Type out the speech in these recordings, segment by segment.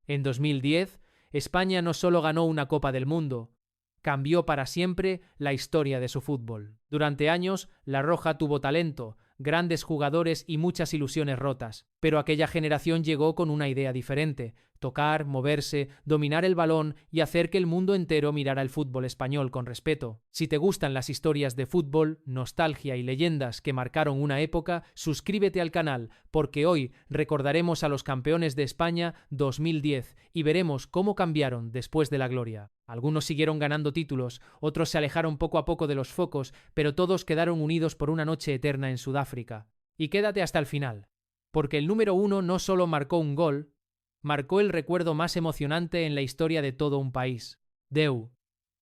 En 2010, España no solo ganó una Copa del Mundo, cambió para siempre la historia de su fútbol. Durante años, La Roja tuvo talento, grandes jugadores y muchas ilusiones rotas, pero aquella generación llegó con una idea diferente: tocar, moverse, dominar el balón y hacer que el mundo entero mirara el fútbol español con respeto. Si te gustan las historias de fútbol, nostalgia y leyendas que marcaron una época, suscríbete al canal, porque hoy recordaremos a los campeones de España 2010 y veremos cómo cambiaron después de la gloria. Algunos siguieron ganando títulos, otros se alejaron poco a poco de los focos, pero todos quedaron unidos por una noche eterna en Sudáfrica. Y quédate hasta el final, porque el número 1 no solo marcó un gol, marcó el recuerdo más emocionante en la historia de todo un país. Déu.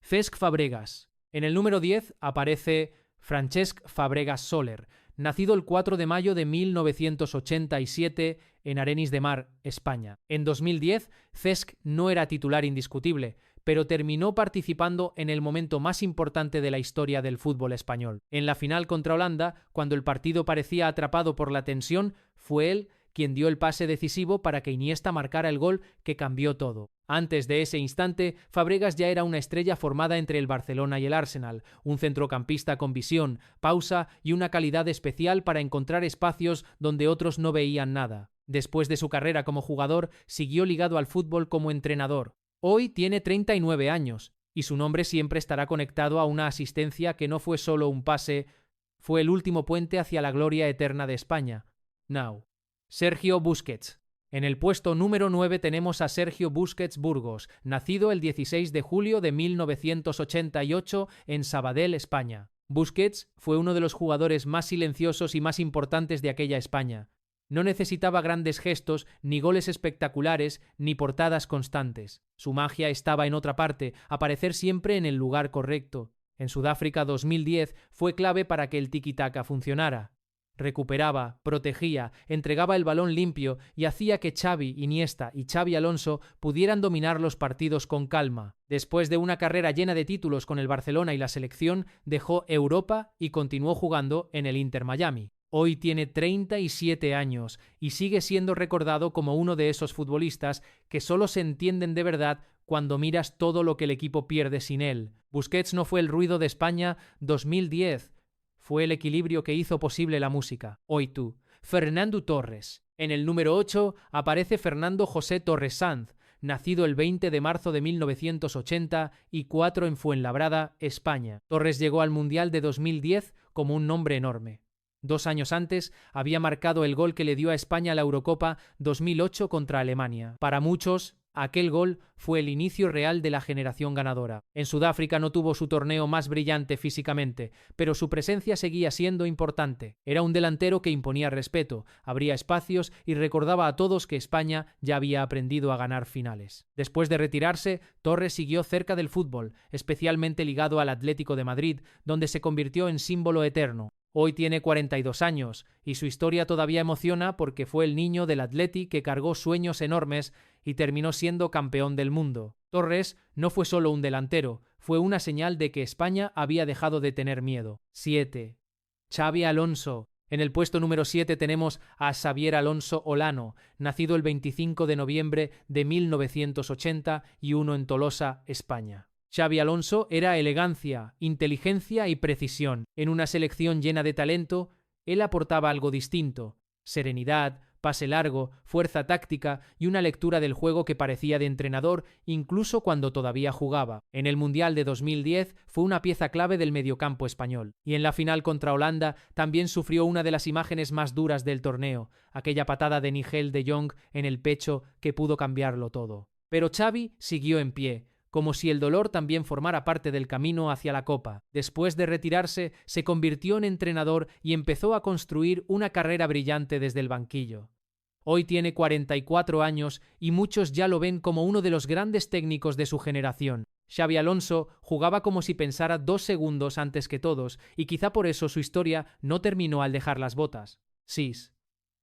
Cesc Fabregas. En el número 10 aparece Francesc Fabregas Soler, nacido el 4 de mayo de 1987 en Arenys de Mar, España. En 2010, Cesc no era titular indiscutible, pero terminó participando en el momento más importante de la historia del fútbol español. En la final contra Holanda, cuando el partido parecía atrapado por la tensión, fue él quien dio el pase decisivo para que Iniesta marcara el gol que cambió todo. Antes de ese instante, Fabregas ya era una estrella formada entre el Barcelona y el Arsenal, un centrocampista con visión, pausa y una calidad especial para encontrar espacios donde otros no veían nada. Después de su carrera como jugador, siguió ligado al fútbol como entrenador. Hoy tiene 39 años, y su nombre siempre estará conectado a una asistencia que no fue solo un pase, fue el último puente hacia la gloria eterna de España. Now. Sergio Busquets. En el puesto número 9 tenemos a Sergio Busquets Burgos, nacido el 16 de julio de 1988 en Sabadell, España. Busquets fue uno de los jugadores más silenciosos y más importantes de aquella España. No necesitaba grandes gestos, ni goles espectaculares, ni portadas constantes. Su magia estaba en otra parte, aparecer siempre en el lugar correcto. En Sudáfrica 2010 fue clave para que el tiki-taka funcionara. Recuperaba, protegía, entregaba el balón limpio y hacía que Xavi, Iniesta y Xabi Alonso pudieran dominar los partidos con calma. Después de una carrera llena de títulos con el Barcelona y la selección, dejó Europa y continuó jugando en el Inter Miami. Hoy tiene 37 años y sigue siendo recordado como uno de esos futbolistas que solo se entienden de verdad cuando miras todo lo que el equipo pierde sin él. Busquets no fue el ruido de España 2010, fue el equilibrio que hizo posible la música. Hoy tú. Fernando Torres. En el número 8 aparece Fernando José Torres Sanz, nacido el 20 de marzo de 1984 en Fuenlabrada, España. Torres llegó al Mundial de 2010 como un nombre enorme. 2 años antes había marcado el gol que le dio a España la Eurocopa 2008 contra Alemania. Para muchos, aquel gol fue el inicio real de la generación ganadora. En Sudáfrica no tuvo su torneo más brillante físicamente, pero su presencia seguía siendo importante. Era un delantero que imponía respeto, abría espacios y recordaba a todos que España ya había aprendido a ganar finales. Después de retirarse, Torres siguió cerca del fútbol, especialmente ligado al Atlético de Madrid, donde se convirtió en símbolo eterno. Hoy tiene 42 años y su historia todavía emociona porque fue el niño del Atleti que cargó sueños enormes y terminó siendo campeón del mundo. Torres no fue solo un delantero, fue una señal de que España había dejado de tener miedo. 7. Xabi Alonso. En el puesto número 7 tenemos a Xavier Alonso Olano, nacido el 25 de noviembre de 1981 en Tolosa, España. Xabi Alonso era elegancia, inteligencia y precisión. En una selección llena de talento, él aportaba algo distinto: serenidad, pase largo, fuerza táctica y una lectura del juego que parecía de entrenador incluso cuando todavía jugaba. En el Mundial de 2010 fue una pieza clave del mediocampo español. Y en la final contra Holanda también sufrió una de las imágenes más duras del torneo, aquella patada de Nigel de Jong en el pecho que pudo cambiarlo todo. Pero Xavi siguió en pie, como si el dolor también formara parte del camino hacia la Copa. Después de retirarse, se convirtió en entrenador y empezó a construir una carrera brillante desde el banquillo. Hoy tiene 44 años y muchos ya lo ven como uno de los grandes técnicos de su generación. Xabi Alonso jugaba como si pensara 2 segundos antes que todos, y quizá por eso su historia no terminó al dejar las botas. 6.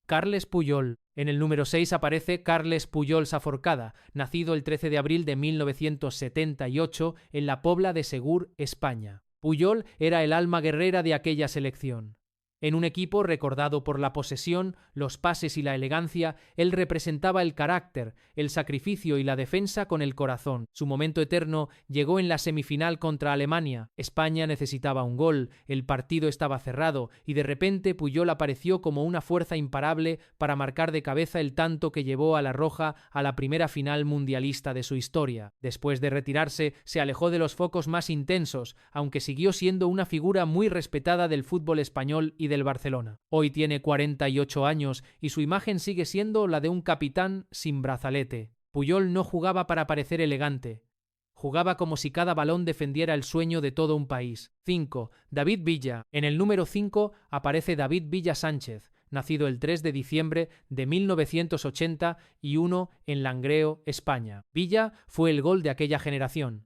Carles Puyol. En el número 6 aparece Carles Puyol Saforcada, nacido el 13 de abril de 1978 en la Pobla de Segur, España. Puyol era el alma guerrera de aquella selección. En un equipo recordado por la posesión, los pases y la elegancia, él representaba el carácter, el sacrificio y la defensa con el corazón. Su momento eterno llegó en la semifinal contra Alemania. España necesitaba un gol, el partido estaba cerrado y de repente Puyol apareció como una fuerza imparable para marcar de cabeza el tanto que llevó a la Roja a la primera final mundialista de su historia. Después de retirarse, se alejó de los focos más intensos, aunque siguió siendo una figura muy respetada del fútbol español y del Barcelona. Hoy tiene 48 años y su imagen sigue siendo la de un capitán sin brazalete. Puyol no jugaba para parecer elegante. Jugaba como si cada balón defendiera el sueño de todo un país. 5. David Villa. En el número 5 aparece David Villa Sánchez, nacido el 3 de diciembre de 1981 en Langreo, España. Villa fue el gol de aquella generación.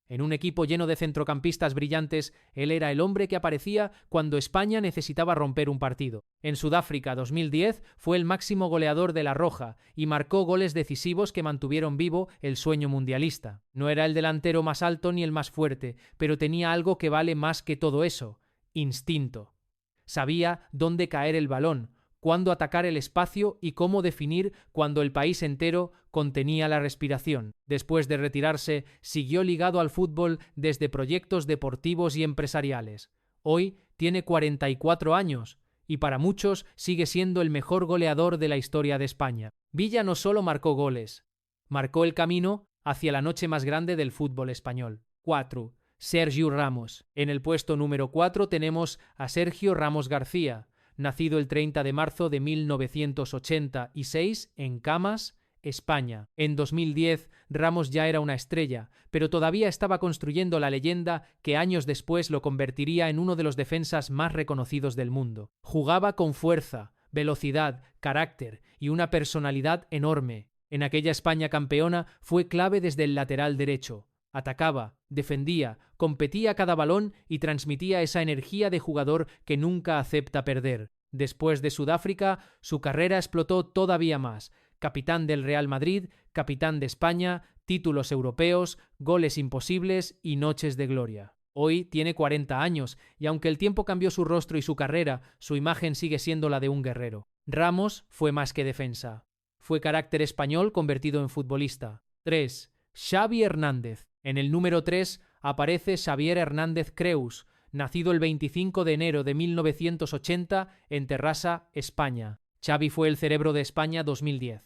En un equipo lleno de centrocampistas brillantes, él era el hombre que aparecía cuando España necesitaba romper un partido. En Sudáfrica 2010 fue el máximo goleador de la Roja y marcó goles decisivos que mantuvieron vivo el sueño mundialista. No era el delantero más alto ni el más fuerte, pero tenía algo que vale más que todo eso: instinto. Sabía dónde caer el balón, cuándo atacar el espacio y cómo definir cuando el país entero contenía la respiración. Después de retirarse, siguió ligado al fútbol desde proyectos deportivos y empresariales. Hoy tiene 44 años y para muchos sigue siendo el mejor goleador de la historia de España. Villa no solo marcó goles, marcó el camino hacia la noche más grande del fútbol español. 4. Sergio Ramos. En el puesto número 4 tenemos a Sergio Ramos García, nacido el 30 de marzo de 1986 en Camas, España. En 2010, Ramos ya era una estrella, pero todavía estaba construyendo la leyenda que años después lo convertiría en uno de los defensas más reconocidos del mundo. Jugaba con fuerza, velocidad, carácter y una personalidad enorme. En aquella España campeona fue clave desde el lateral derecho. Atacaba, defendía, competía cada balón y transmitía esa energía de jugador que nunca acepta perder. Después de Sudáfrica, su carrera explotó todavía más. Capitán del Real Madrid, capitán de España, títulos europeos, goles imposibles y noches de gloria. Hoy tiene 40 años y aunque el tiempo cambió su rostro y su carrera, su imagen sigue siendo la de un guerrero. Ramos fue más que defensa. Fue carácter español convertido en futbolista. 3. Xavi Hernández. En el número 3 aparece Xavier Hernández Creus, nacido el 25 de enero de 1980 en Terrassa, España. Xavi fue el cerebro de España 2010.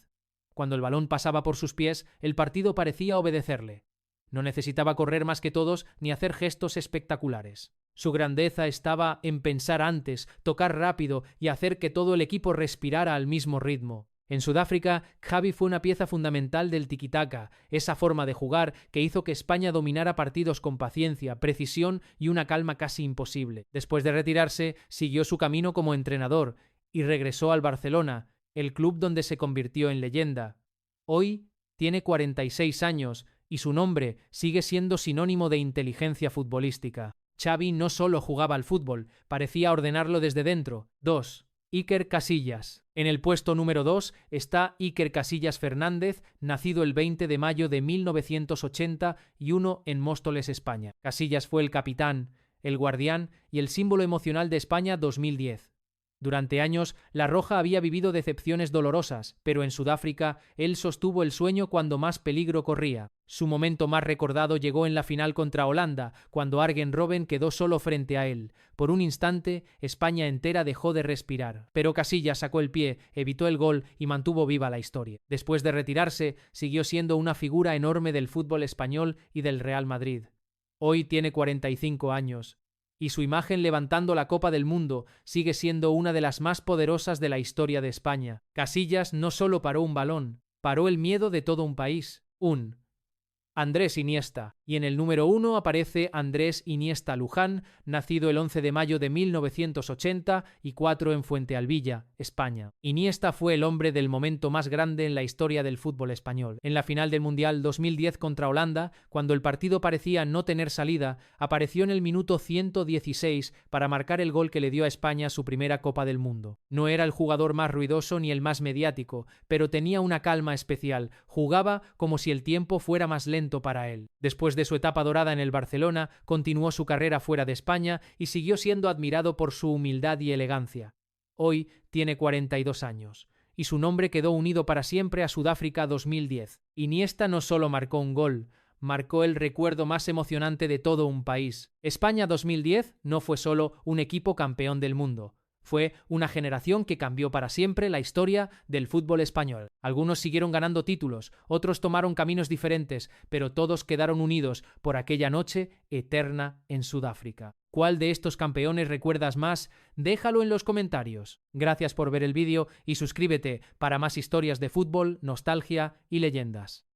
Cuando el balón pasaba por sus pies, el partido parecía obedecerle. No necesitaba correr más que todos ni hacer gestos espectaculares. Su grandeza estaba en pensar antes, tocar rápido y hacer que todo el equipo respirara al mismo ritmo. En Sudáfrica, Xavi fue una pieza fundamental del tiki-taka, esa forma de jugar que hizo que España dominara partidos con paciencia, precisión y una calma casi imposible. Después de retirarse, siguió su camino como entrenador y regresó al Barcelona, el club donde se convirtió en leyenda. Hoy tiene 46 años y su nombre sigue siendo sinónimo de inteligencia futbolística. Xavi no solo jugaba al fútbol, parecía ordenarlo desde dentro. 2. Iker Casillas. En el puesto número 2 está Iker Casillas Fernández, nacido el 20 de mayo de 1981 en Móstoles, España. Casillas fue el capitán, el guardián y el símbolo emocional de España 2010. Durante años, la Roja había vivido decepciones dolorosas, pero en Sudáfrica él sostuvo el sueño cuando más peligro corría. Su momento más recordado llegó en la final contra Holanda, cuando Arjen Robben quedó solo frente a él. Por un instante, España entera dejó de respirar. Pero Casillas sacó el pie, evitó el gol y mantuvo viva la historia. Después de retirarse, siguió siendo una figura enorme del fútbol español y del Real Madrid. Hoy tiene 45 años. Y su imagen levantando la Copa del Mundo sigue siendo una de las más poderosas de la historia de España. Casillas no solo paró un balón, paró el miedo de todo un país. Andrés Iniesta. Y en el número 1 aparece Andrés Iniesta Luján, nacido el 11 de mayo de 1984 en Fuentealbilla, España. Iniesta fue el hombre del momento más grande en la historia del fútbol español. En la final del Mundial 2010 contra Holanda, cuando el partido parecía no tener salida, apareció en el minuto 116 para marcar el gol que le dio a España su primera Copa del Mundo. No era el jugador más ruidoso ni el más mediático, pero tenía una calma especial. Jugaba como si el tiempo fuera más lento para él. Después Después de su etapa dorada en el Barcelona, continuó su carrera fuera de España y siguió siendo admirado por su humildad y elegancia. Hoy tiene 42 años y su nombre quedó unido para siempre a Sudáfrica 2010. Iniesta no solo marcó un gol, marcó el recuerdo más emocionante de todo un país. España 2010 no fue solo un equipo campeón del mundo. Fue una generación que cambió para siempre la historia del fútbol español. Algunos siguieron ganando títulos, otros tomaron caminos diferentes, pero todos quedaron unidos por aquella noche eterna en Sudáfrica. ¿Cuál de estos campeones recuerdas más? Déjalo en los comentarios. Gracias por ver el vídeo y suscríbete para más historias de fútbol, nostalgia y leyendas.